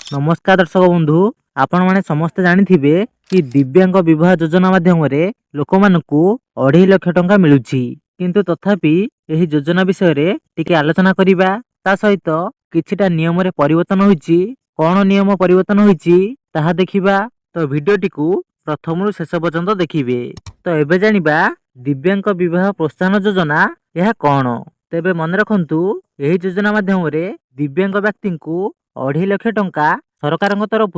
नमस्कार दर्शक बंधु आपण माने समस्त जानिथिबे कि दिव्यांग विवाह योजना माध्यम लोक मानकु 2.5 लाख टंका मिलुछि किंतु तथापि एही योजना विषय रे टिके आलोचना करिबा ता सहित किछिटा नियम रे परिवर्तन होईछि कोन नियम परिवर्तन होईछि ताहा देखिबा तो वीडियो टिकु प्रथमरु शेष पर्यंत देखिबे। तो एबे जानिबा दिव्यांग विवाह प्रोत्साहन योजना यह कोन। तेबे मन रखंतु एही योजना माध्यम रे दिव्यांग व्यक्ति को 2.5 लाख टंका सरकार तरफ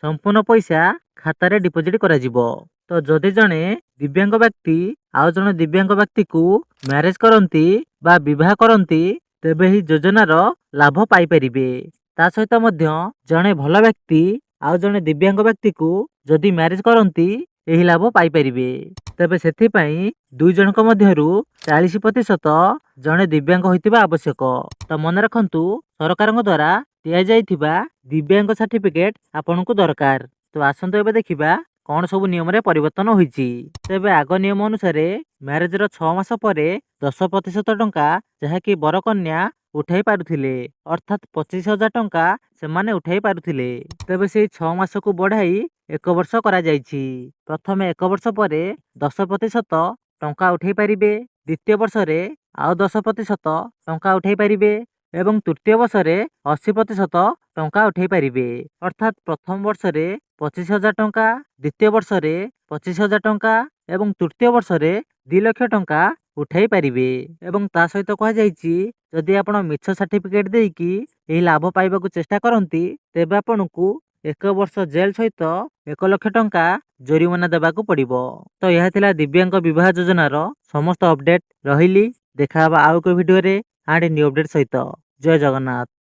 संपूर्ण पैसा खाता रे डिपोजिट करा जिवो। तो जदि जणे दिव्यांग व्यक्ति आउ जणे दिव्यांग व्यक्ति को मैरेज करंती बा विवाह करंती तेबे ही योजनार लाभ पाई परिबे। ता सहित मध्य जणे भल व्यक्ति आउ जणे दिव्यांग व्यक्ति को जदि मैरेज करंती एही लाभ पाई परिबे। तेबे सेथि पई दुई जनक मध्यरु 40% जणे दिव्यांग होइतिबा आवश्यक। तो मन रखंतु सरकार द्वारा दिया जाइथिबा दिव्यांग सर्टिफिकेट आपनको दरकार। तो आसंतो एबे देखिबा कौन सब नियम रे परिवर्तन होईछि। तेबे आग नियम अनुसार मैरेज रो 6 मास परे 10% टंका जहाँकि बर कन्या उठाई पारुथिले अर्थात 25,000 टंका से माने उठाई पारुथिले। तेबे से 6 मास को बढ़ाई 1 वर्ष करा जाइछि। प्रथमे 1 वर्ष परे 10% टंका उठाई पारिबे, द्वितीय वर्ष रे आउ 10% टंका उठाई पारिबे एवं तृतीय वर्ष रे 80% टंका उठाई पारिबे। अर्थात प्रथम वर्ष रे 25,000 टंका, द्वितीय वर्ष रे 25,000 टंका एवं तृतीय वर्ष रे 2 लाख टंका उठाई पारिबे। एवं ता सहित कहा जाइछि जदि आपण मिछ सर्टिफिकेट देकी एही लाभ पाइबाकू चेष्टा करंती तेबे आपनकू 1 वर्ष जेल सहित 1 लाख टंका जोरिमाना देबाकू पड़िबो। तो यह थिला दिव्यांग विवाह योजनार समस्त अपडेट रहिली। देखा आउ को वीडियो रे आडे न्यू अपडेट सहित। जय जगन्नाथ।